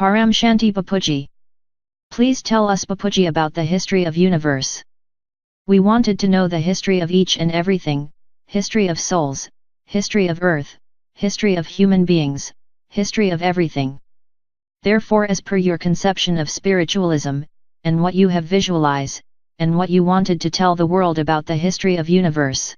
Param Shanti Bapuji. Please tell us Bapuji about the history of universe. We wanted to know the history of each and everything, history of souls, history of earth, history of human beings, history of everything. Therefore, as per your conception of spiritualism, and what you have visualized, and what you wanted to tell the world about the history of universe.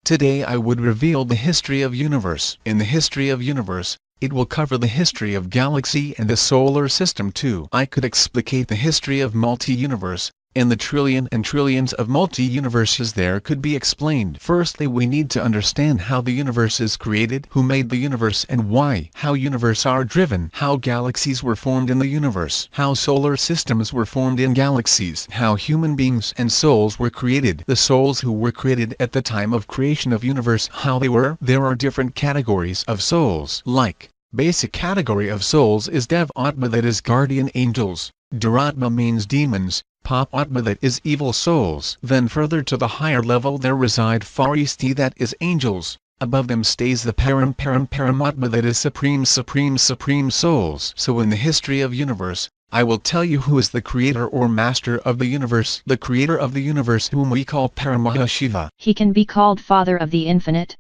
Today I would reveal the history of universe. In the history of universe, it will cover the history of galaxy and the solar system too. I could explicate the history of multi-universe, and the trillion and trillions of multi-universes there could be explained. Firstly, we need to understand how the universe is created, who made the universe and why, how universe are driven, how galaxies were formed in the universe, how solar systems were formed in galaxies, how human beings and souls were created, the souls who were created at the time of creation of universe, how they were. There are different categories of souls, like basic category of souls is Dev Atma, that is guardian angels, Duratma means demons, Pap Atma, that is evil souls. Then further to the higher level there reside Faristi, that is angels. Above them stays the Paramatma, that is supreme souls. So in the history of universe, I will tell you who is the creator or master of the universe. The creator of the universe, whom we call Paramahashiva. He can be called Father of the Infinite?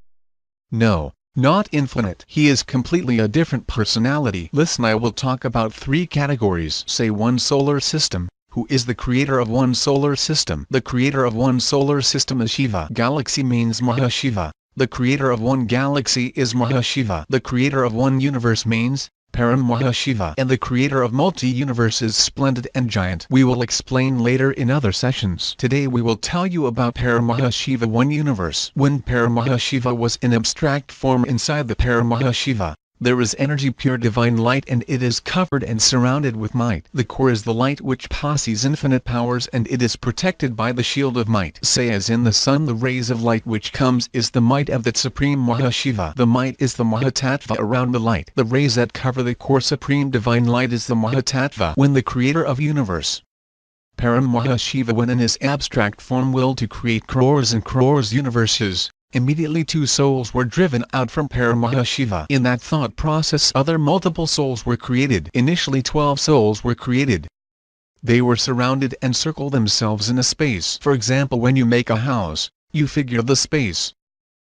No, not infinite. He is completely a different personality. Listen, I will talk about 3 categories. Say one solar system. Who is the creator of one solar system? The creator of one solar system is Shiva. Galaxy means Mahashiva. The creator of one galaxy is Mahashiva. The creator of one universe means Param Mahashiva. And the creator of multi-universe is splendid and giant. We will explain later in other sessions. Today we will tell you about Paramahashiva, one universe. When Paramahashiva was in abstract form, inside the Paramahashiva, there is energy, pure divine light, and it is covered and surrounded with might. The core is the light which possesses infinite powers, and it is protected by the shield of might. Say as in the sun, the rays of light which comes is the might of that supreme Mahashiva. The might is the Mahatattva around the light. The rays that cover the core supreme divine light is the Mahatattva. When the creator of universe, Param Mahashiva, when in his abstract form willed to create crores and crores universes, immediately 2 souls were driven out from Paramahashiva. In that thought process other multiple souls were created. Initially 12 souls were created. They were surrounded and circle themselves in a space. For example, when you make a house, you figure the space.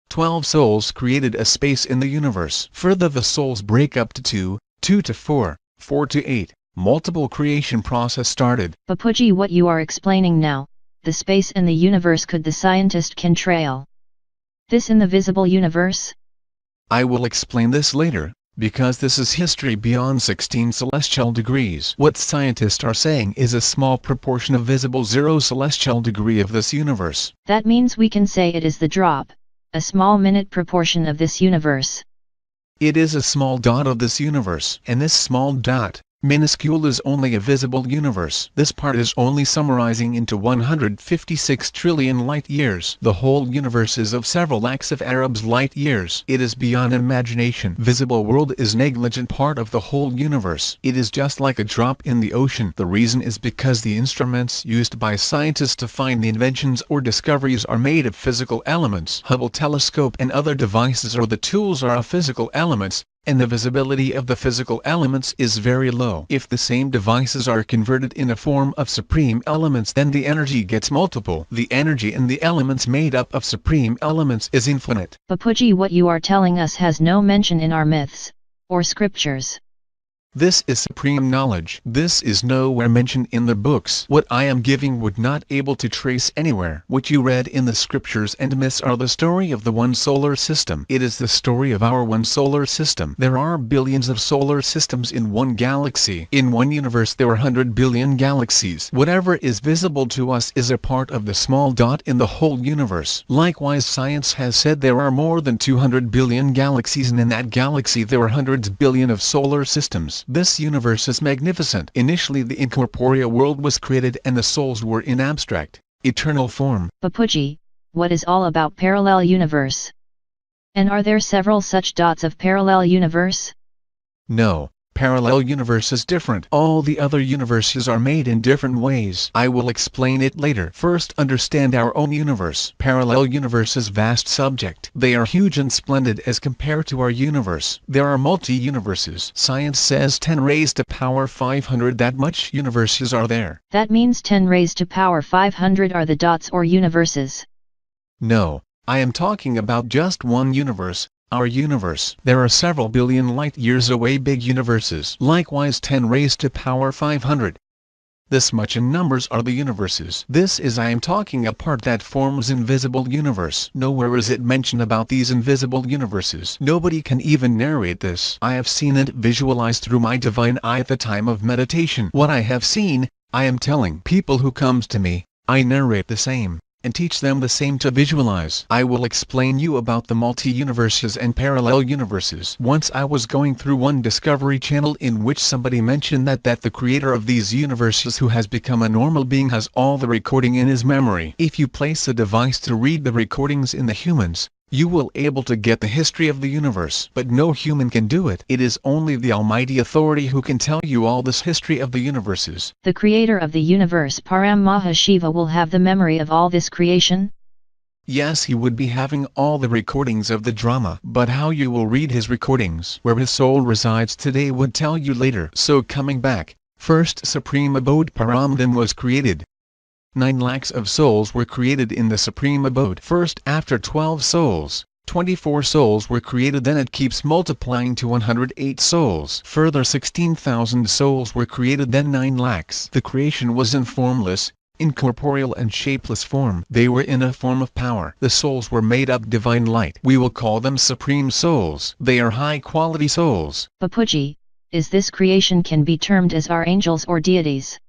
12 souls created a space in the universe. Further the souls break up to 2, 2 to 4, 4 to 8. Multiple creation process started. Bapuji, what you are explaining now, the space in the universe, could the scientist can trail this in the visible universe? I will explain this later, because this is history beyond 16 celestial degrees. What scientists are saying is a small proportion of visible 0 celestial degree of this universe. That means we can say it is the drop, a small minute proportion of this universe. It is a small dot of this universe, and this small dot, minuscule, is only a visible universe. This part is only summarizing into 156 trillion light years. The whole universe is of several lakhs of Arabs light years. It is beyond imagination. Visible world is negligent part of the whole universe. It is just like a drop in the ocean. The reason is because the instruments used by scientists to find the inventions or discoveries are made of physical elements. Hubble telescope and other devices or the tools are of physical elements, and the visibility of the physical elements is very low. If the same devices are converted in a form of supreme elements, then the energy gets multiple. The energy in the elements made up of supreme elements is infinite. Bapuji, what you are telling us has no mention in our myths or scriptures. This is supreme knowledge. This is nowhere mentioned in the books. What I am giving would not able to trace anywhere. What you read in the scriptures and myths are the story of the one solar system. It is the story of our one solar system. There are billions of solar systems in one galaxy. In one universe there are 100 billion galaxies. Whatever is visible to us is a part of the small dot in the whole universe. Likewise, science has said there are more than 200 billion galaxies, and in that galaxy there are hundreds billion of solar systems. This universe is magnificent. Initially the incorporeal world was created and the souls were in abstract, eternal form. Bapuji, what is all about parallel universe? And are there several such dots of parallel universe? No. parallel universe is different. All the other universes are made in different ways. I will explain it later. First, understand our own universe. Parallel universe is vast subject. They are huge and splendid as compared to our universe. There are multi-universes. Science says 10 raised to power 500, that much universes are there. That means 10 raised to power 500 are the dots or universes. No, I am talking about just one universe. Our universe. There are several billion light years away big universes. Likewise 10 raised to power 500. This much in numbers are the universes. This is I am talking a part that forms invisible universe. Nowhere is it mentioned about these invisible universes. Nobody can even narrate this. I have seen it visualized through my divine eye at the time of meditation. What I have seen, I am telling people who comes to me. I narrate the same, and teach them the same to visualize. I will explain you about the multi-universes and parallel universes. Once I was going through one Discovery Channel in which somebody mentioned that the creator of these universes who has become a normal being has all the recording in his memory. If you place a device to read the recordings in the humans, you will able to get the history of the universe. But no human can do it. It is only the Almighty Authority who can tell you all this history of the universes. The creator of the universe Param Mahashiva will have the memory of all this creation? Yes, he would be having all the recordings of the drama. But how you will read his recordings, where his soul resides today, would tell you later. So coming back, first Supreme Abode Paramdhan was created. 9 lakhs of souls were created in the Supreme Abode. First, after 12 souls, 24 souls were created, then it keeps multiplying to 108 souls. Further 16,000 souls were created, then 9 lakhs. The creation was in formless, incorporeal and shapeless form. They were in a form of power. The souls were made up divine light. We will call them supreme souls. They are high quality souls. Bapuji, is this creation can be termed as our angels or deities?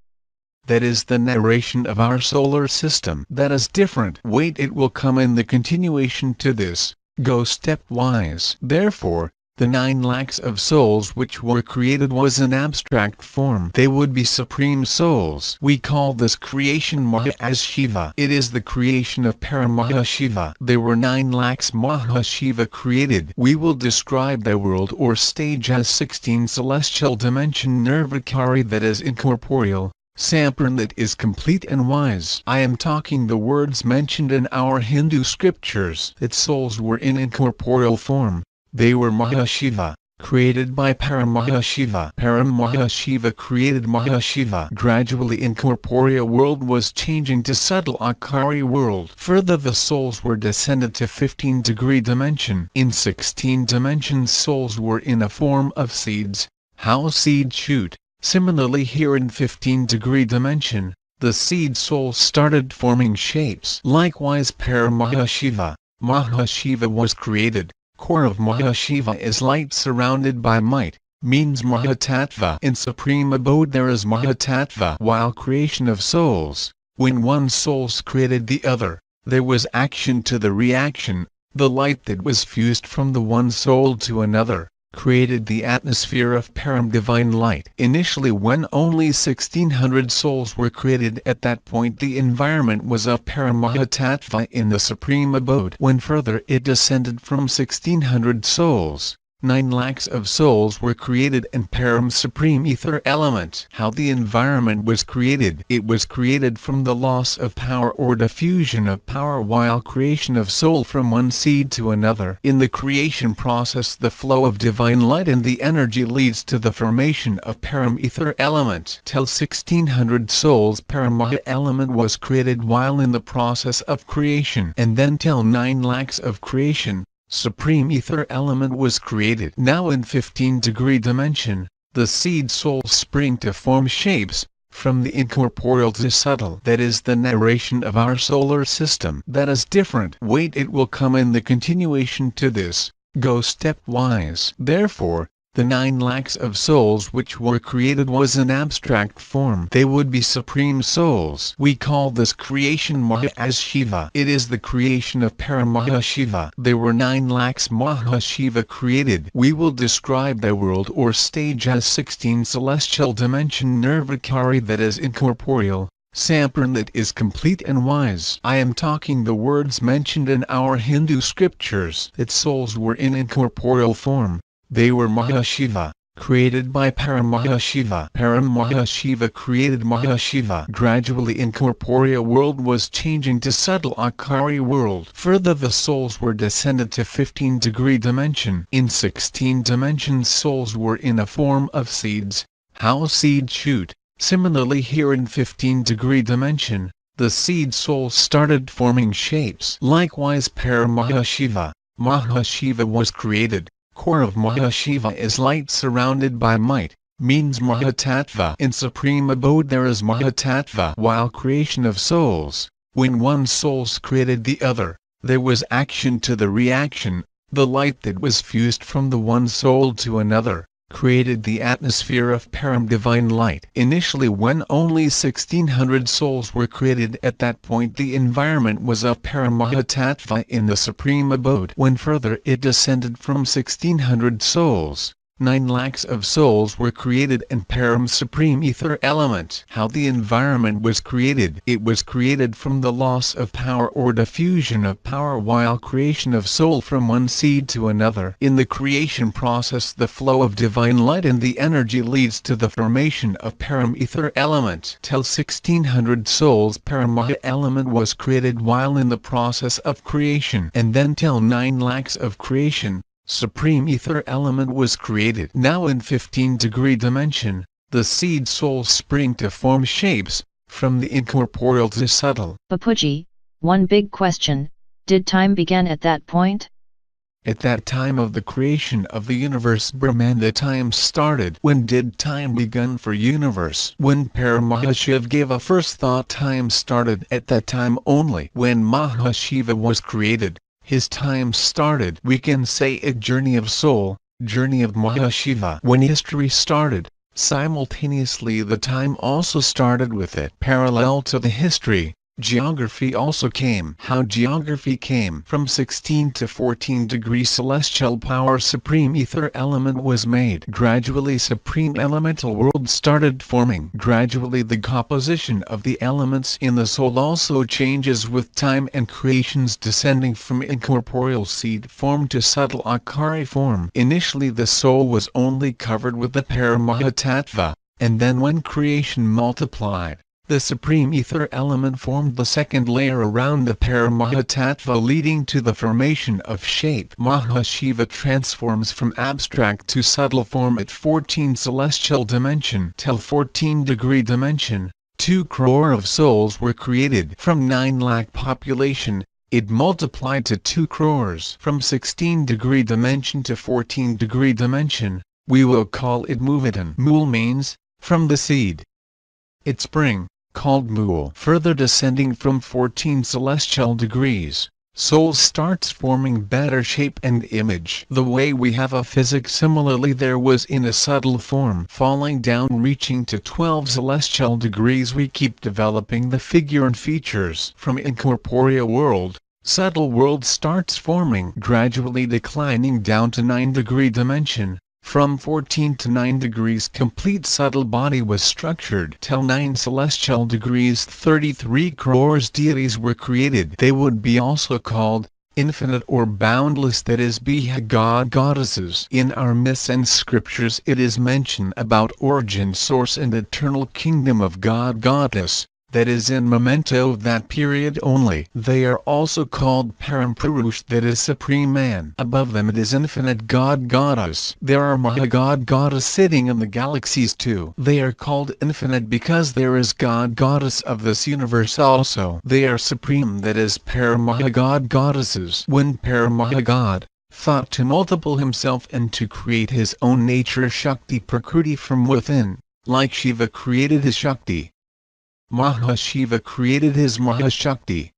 That is the narration of our solar system. That is different. Wait, it will come in the continuation to this. Go stepwise. Therefore, the 9 lakhs of souls which were created was in abstract form. They would be supreme souls. We call this creation Maha as Shiva. It is the creation of Paramahashiva. There were 9 lakhs Mahashiva created. We will describe the world or stage as 16 celestial dimension Nirvikari, that is incorporeal. Sampurn, that is complete and wise. I am talking the words mentioned in our Hindu scriptures, that souls were in incorporeal form. They were Mahashiva, created by Paramahashiva. Paramahashiva created Mahashiva. Gradually incorporeal world was changing to subtle Akari world. Further the souls were descended to 15-degree dimension. In 16 dimensions souls were in a form of seeds. How seeds shoot. Similarly here in 15-degree dimension, the seed soul started forming shapes. Likewise Paramahashiva, Mahashiva was created. Core of Mahashiva is light surrounded by might, means Mahatattva. In Supreme Abode there is Mahatattva. While creation of souls, when one soul's created the other, there was action to the reaction. The light that was fused from the one soul to another created the atmosphere of Param divine light. Initially when only 1600 souls were created, at that point the environment was of Paramahatattva in the Supreme Abode. When further it descended from 1600 souls, 9 lakhs of souls were created and Param supreme ether element. How the environment was created? It was created from the loss of power or diffusion of power while creation of soul from one seed to another. In the creation process the flow of divine light and the energy leads to the formation of Param ether element. Till 1600 souls Paramah element was created while in the process of creation, and then till 9 lakhs of creation, Supreme Ether element was created. Now in 15-degree dimension, the seed souls spring to form shapes, from the incorporeal to subtle. That is the narration of our solar system. That is different. Wait, it will come in the continuation to this. Go stepwise. Therefore, the 9 lakhs of souls which were created was in abstract form. They would be supreme souls. We call this creation Maha as Shiva. It is the creation of Paramahashiva. There were 9 lakhs Mahashiva created. We will describe the world or stage as 16 celestial dimension Nirvikari, that is incorporeal. Sampurn, that is complete and wise. I am talking the words mentioned in our Hindu scriptures, that souls were in incorporeal form. They were Mahashiva, created by Paramahashiva. Paramahashiva created Mahashiva. Gradually incorporeal world was changing to subtle Akari world. Further the souls were descended to 15-degree dimension. In 16 dimensions souls were in a form of seeds, how seeds shoot. Similarly here in 15-degree dimension, the seed souls started forming shapes. Likewise Paramahashiva, Mahashiva was created. Core of Mahashiva is light surrounded by might, means Mahatattva. In supreme abode there is Mahatattva. While creation of souls, when one soul's created the other, there was action to the reaction. The light that was fused from the one soul to another, created the atmosphere of Param divine light. Initially when only 1600 souls were created, at that point the environment was of Paramahatattva in the supreme abode. When further it descended from 1600 souls, 9 lakhs of souls were created and Param's supreme ether element. How the environment was created? It was created from the loss of power or diffusion of power while creation of soul from one seed to another. In the creation process the flow of divine light and the energy leads to the formation of Param ether element. Till 1600 souls Paramaha element was created while in the process of creation, and then till 9 lakhs of creation, supreme ether element was created. Now in 15-degree dimension, the seed souls spring to form shapes, from the incorporeal to subtle. Bapuji, one big question, did time begin at that point? At that time of the creation of the universe Brahmanda time started. When did time begin for universe? When Paramahashiva gave a first thought time started at that time only. When Mahashiva was created, his time started. We can say a journey of soul, journey of Mahashiva. When history started, simultaneously the time also started with it. Parallel to the history, geography also came. How geography came? From 16 to 14 degrees celestial power supreme ether element was made. Gradually supreme elemental world started forming. Gradually the composition of the elements in the soul also changes with time and creations descending from incorporeal seed form to subtle Akari form. Initially the soul was only covered with the Paramahatattva, and then when creation multiplied, the supreme ether element formed the second layer around the Paramahatattva leading to the formation of shape. Mahashiva transforms from abstract to subtle form at 14 celestial dimension. Till 14-degree dimension, 2 crore of souls were created. From 9 lakh population, it multiplied to 2 crores. From 16-degree dimension to 14-degree dimension, we will call it Muvadan. Mul means, from the seed. It spring, called Mul. Further descending from 14 celestial degrees, soul starts forming better shape and image. The way we have a physics similarly there was in a subtle form. Falling down reaching to 12 celestial degrees we keep developing the figure and features. From incorporeal world, subtle world starts forming. Gradually declining down to 9-degree dimension. From 14 to 9 degrees complete subtle body was structured. Till 9 celestial degrees 33 crores deities were created. They would be also called infinite or boundless, that is Biha god goddesses. In our myths and scriptures it is mentioned about origin source and eternal kingdom of god goddess. That is in memento of that period only. They are also called Parampurush, that is supreme man. Above them it is infinite god goddess. There are Mahagod goddess sitting in the galaxies too. They are called infinite because there is god goddess of this universe also. They are supreme, that is Paramahagod goddesses. When Paramahagod thought to multiple himself and to create his own nature Shakti Prakriti from within, like Shiva created his Shakti, Mahashiva created his Mahashakti.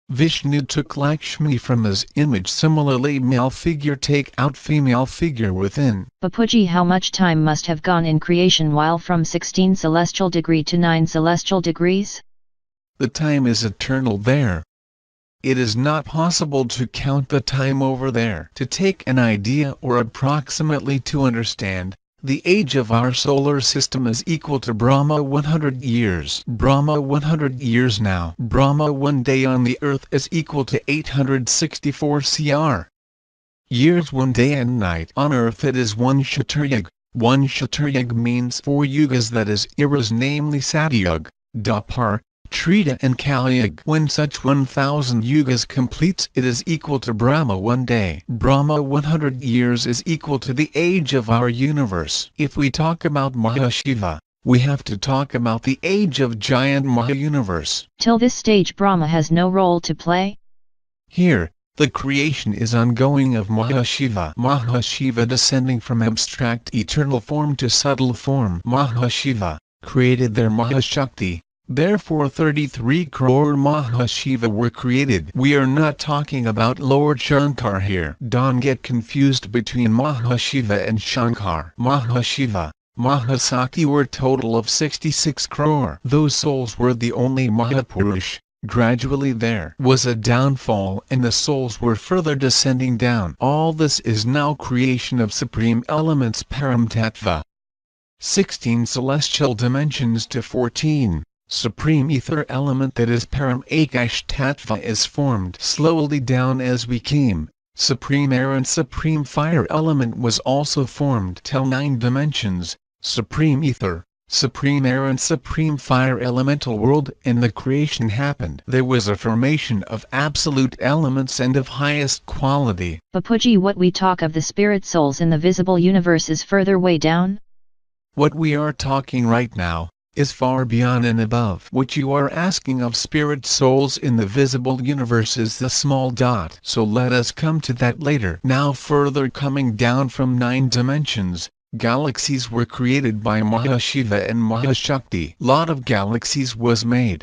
Vishnu took Lakshmi from his image. Similarly male figure take out female figure within. Bapuji, how much time must have gone in creation while from 16 celestial degree to 9 celestial degrees? The time is eternal there. It is not possible to count the time over there. To take an idea or approximately to understand, the age of our solar system is equal to Brahma 100 years. Brahma 100 years now. Brahma one day on the earth is equal to 864 cr. Years. One day and night on earth it is one Kshatriyug. One Shataryug means 4 yugas, that is eras, namely Satyug, Dwapar, Treta and Kalyug. When such 1000 yugas completes, it is equal to Brahma one day. Brahma 100 years is equal to the age of our universe. If we talk about Mahashiva, we have to talk about the age of giant Maha-universe. Till this stage Brahma has no role to play? Here, the creation is ongoing of Mahashiva. Mahashiva descending from abstract eternal form to subtle form. Mahashiva created their Mahashakti. Therefore 33 crore Mahashiva were created. We are not talking about Lord Shankar here. Don't get confused between Mahashiva and Shankar. Mahashiva, Mahasakti were total of 66 crore. Those souls were the only Mahapurush. Gradually there was a downfall and the souls were further descending down. All this is now creation of supreme elements Paramtattva. 16 celestial dimensions to 14. Supreme ether element, that is Param Akash Tattva, is formed slowly down as we came. Supreme air and supreme fire element was also formed till 9 dimensions. Supreme ether, supreme air and supreme fire elemental world, and the creation happened. There was a formation of absolute elements and of highest quality. Bapuji, what we talk of the spirit souls in the visible universe is further way down? What we are talking right now is far beyond and above. What you are asking of spirit souls in the visible universe is the small dot. So let us come to that later. Now further coming down from 9 dimensions, galaxies were created by Mahashiva and Mahashakti. Lot of galaxies was made.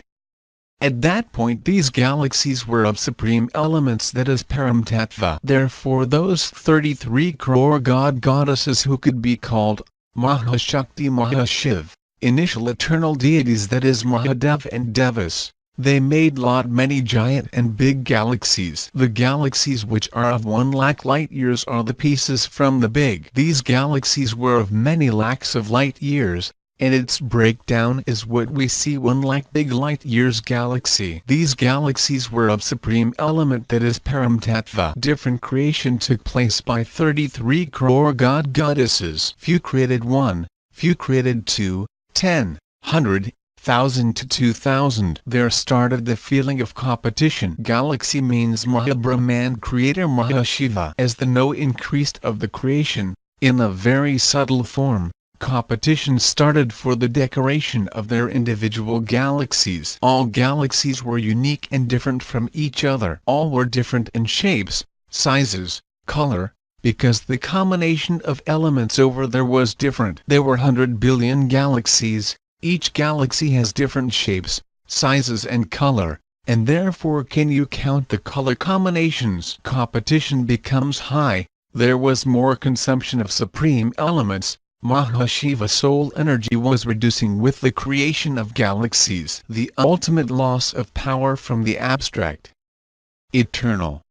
At that point these galaxies were of supreme elements, that is Paramtattva. Therefore those 33 crore goddesses who could be called Mahashakti, Mahashiv, initial eternal deities, that is Mahadev and Devas, they made many giant and big galaxies. The galaxies which are of 1 lakh light years are the pieces from the big. These galaxies were of many lakhs of light years, and its breakdown is what we see 1 lakh big light years galaxy. These galaxies were of supreme element, that is Paramtattva. Different creation took place by 33 crore goddesses. Few created 1, few created 2, 10, 100, 1,000 to 2,000. There started the feeling of competition. Galaxy means Mahabrahman, creator Mahashiva. As the know increased of the creation, in a very subtle form, competition started for the decoration of their individual galaxies. All galaxies were unique and different from each other. All were different in shapes, sizes, color, because the combination of elements over there was different. There were 100 billion galaxies. Each galaxy has different shapes, sizes and color, and therefore can you count the color combinations? Competition becomes high. There was more consumption of supreme elements. Mahashiva soul energy was reducing with the creation of galaxies. The ultimate loss of power from the abstract eternal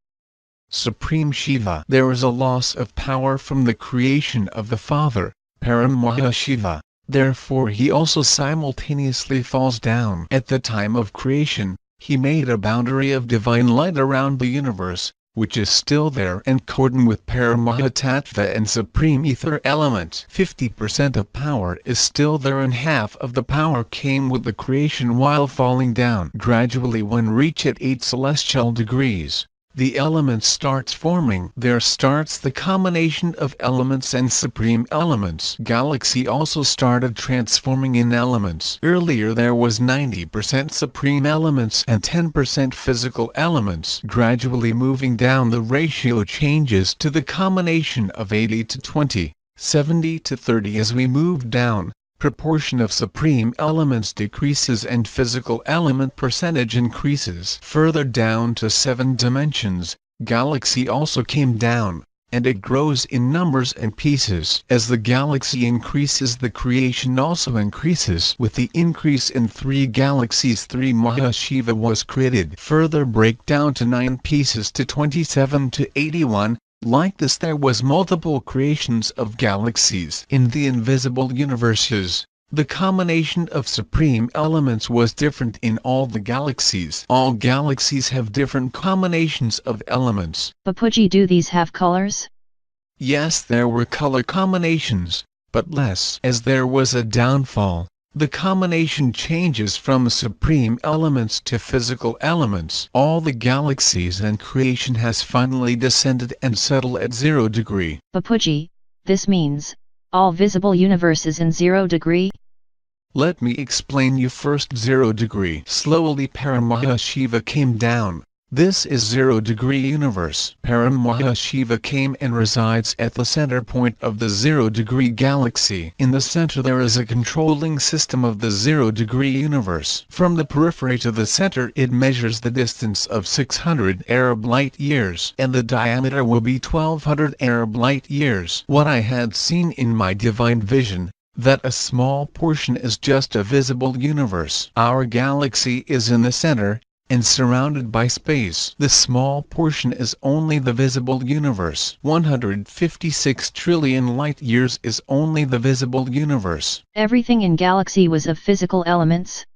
Supreme Shiva. There is a loss of power from the creation of the Father, Param Mahashiva. Therefore he also simultaneously falls down. At the time of creation, he made a boundary of divine light around the universe, which is still there and cordon with Paramahatattva and Supreme Ether element. 50% of power is still there and half of the power came with the creation while falling down. Gradually when reach at 8 celestial degrees, the element starts forming. There starts the combination of elements and supreme elements. Galaxy also started transforming in elements. Earlier there was 90% supreme elements and 10% physical elements. Gradually moving down the ratio changes to the combination of 80 to 20, 70 to 30. As we move down, proportion of supreme elements decreases and physical element percentage increases. Further down to 7 dimensions, galaxy also came down, and it grows in numbers and pieces. As the galaxy increases, the creation also increases. With the increase in 3 galaxies, 3 Mahashiva was created. Further breakdown to 9 pieces to 27 to 81. Like this there was multiple creations of galaxies. In the invisible universes, the combination of supreme elements was different in all the galaxies. All galaxies have different combinations of elements. Bapuji, do these have colors? Yes, there were color combinations, but less. As there was a downfall, the combination changes from supreme elements to physical elements. All the galaxies and creation has finally descended and settled at 0 degree. Bapuji, this means, all visible universe is in 0 degree? Let me explain you first. 0 degree. Slowly Paramahashiva came down. This is 0 degree universe. Paramahashiva came and resides at the center point of the 0 degree galaxy. In the center there is a controlling system of the 0 degree universe. From the periphery to the center it measures the distance of 600 Arab light years, and the diameter will be 1200 Arab light years. What I had seen in my divine vision, that a small portion is just a visible universe. Our galaxy is in the center, and surrounded by space. The small portion is only the visible universe. 156 trillion light years is only the visible universe. Everything in galaxy was of physical elements?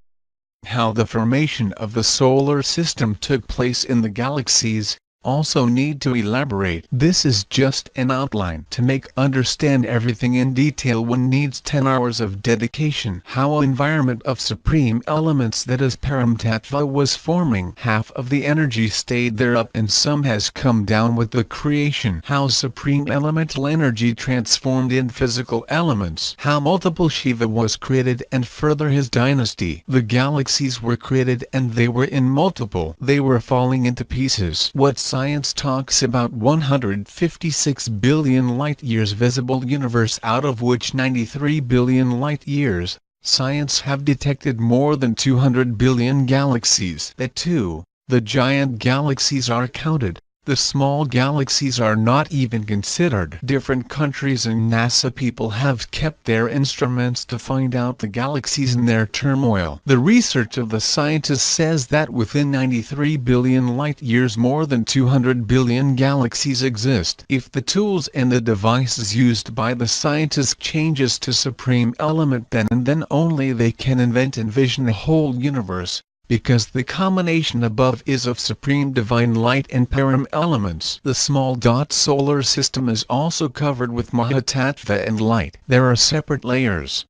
How the formation of the solar system took place in the galaxies, also need to elaborate. This is just an outline. To make understand everything in detail one needs 10 hours of dedication. How an environment of supreme elements, that is Paramtattva, was forming. Half of the energy stayed there up and some has come down with the creation. How supreme elemental energy transformed in physical elements. How multiple Shiva was created and further his dynasty. The galaxies were created and they were in multiple. They were falling into pieces. What science talks about 156 billion light-years visible universe, out of which 93 billion light-years, science have detected more than 200 billion galaxies. That too, the giant galaxies are counted. The small galaxies are not even considered. Different countries and NASA people have kept their instruments to find out the galaxies in their turmoil. The research of the scientists says that within 93 billion light-years more than 200 billion galaxies exist. If the tools and the devices used by the scientists changes to supreme element, then and then only they can invent and vision the whole universe. Because the combination above is of supreme divine light and param elements. The small dot solar system is also covered with Mahatattva and light. There are separate layers.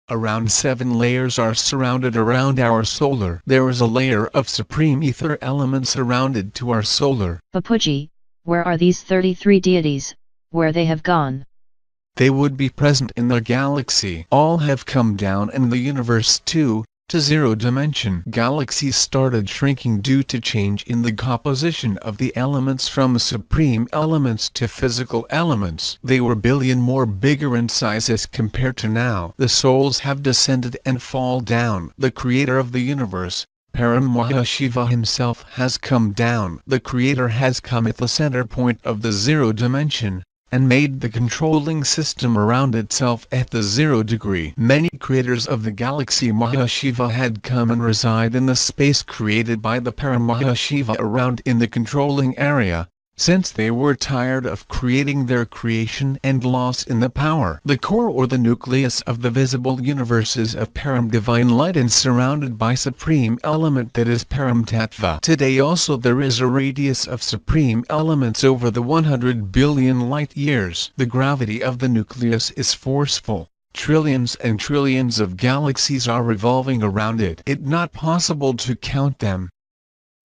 Around 7 layers are surrounded around our solar. There is a layer of supreme ether element surrounded to our solar. Bapuji, where are these 33 deities, where they have gone? They would be present in the galaxy. All have come down in the universe too. To 0 dimension. Galaxies started shrinking due to change in the composition of the elements from supreme elements to physical elements. They were billion more bigger in size as compared to now. The souls have descended and fall down. The creator of the universe, Paramahashiva himself, has come down. The creator has come at the center point of the 0 dimension, and made the controlling system around itself at the 0 degree. Many creators of the galaxy Mahashiva had come and reside in the space created by the Paramahashiva around in the controlling area, since they were tired of creating their creation and lost in the power. The core or the nucleus of the visible universe is of Param divine light and surrounded by supreme element, that is Paramtattva. Today also there is a radius of supreme elements over the 100 billion light years. The gravity of the nucleus is forceful. Trillions and trillions of galaxies are revolving around it. It's not possible to count them.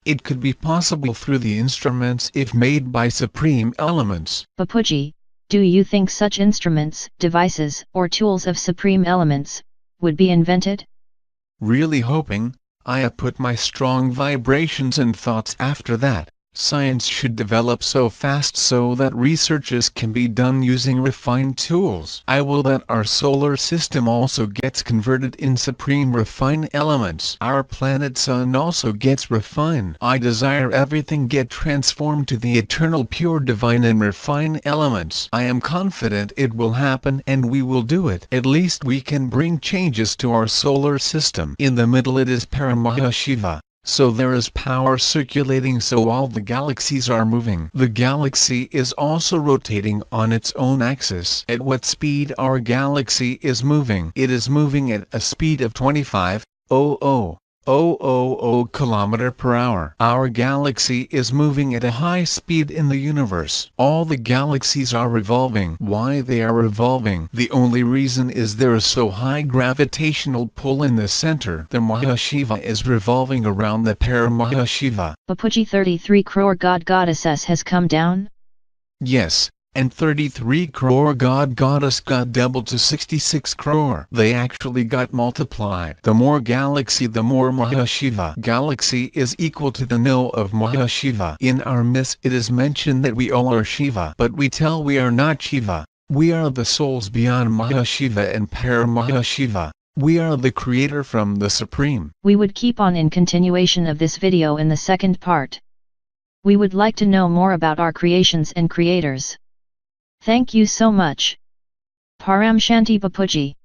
It could be possible through the instruments if made by supreme elements. Bapuji, do you think such instruments, devices, or tools of supreme elements would be invented? Really hoping. I have put my strong vibrations and thoughts after that. Science should develop so fast so that researches can be done using refined tools. I will that our solar system also gets converted in supreme refined elements. Our planet sun also gets refined. I desire everything get transformed to the eternal pure divine and refined elements. I am confident it will happen and we will do it. At least we can bring changes to our solar system. In the middle it is Paramahashiva. So there is power circulating, so all the galaxies are moving. The galaxy is also rotating on its own axis. At what speed our galaxy is moving? It is moving at a speed of 25,000 km/h. Our galaxy is moving at a high speed in the universe. All the galaxies are revolving. Why they are revolving? The only reason is there is so high gravitational pull in the center. The Mahashiva is revolving around the Paramahashiva. Bapuji, 33 crore god-goddesses has come down? Yes. And 33 crore god-goddess got doubled to 66 crore. They actually got multiplied. The more galaxy, the more Mahashiva. Galaxy is equal to the null of Mahashiva. In our myths it is mentioned that we all are Shiva, but we tell we are not Shiva. We are the souls beyond Mahashiva and Paramahashiva. We are the creator from the Supreme. We would keep on in continuation of this video in the second part. We would like to know more about our creations and creators. Thank you so much. Param Shanti Bapuji.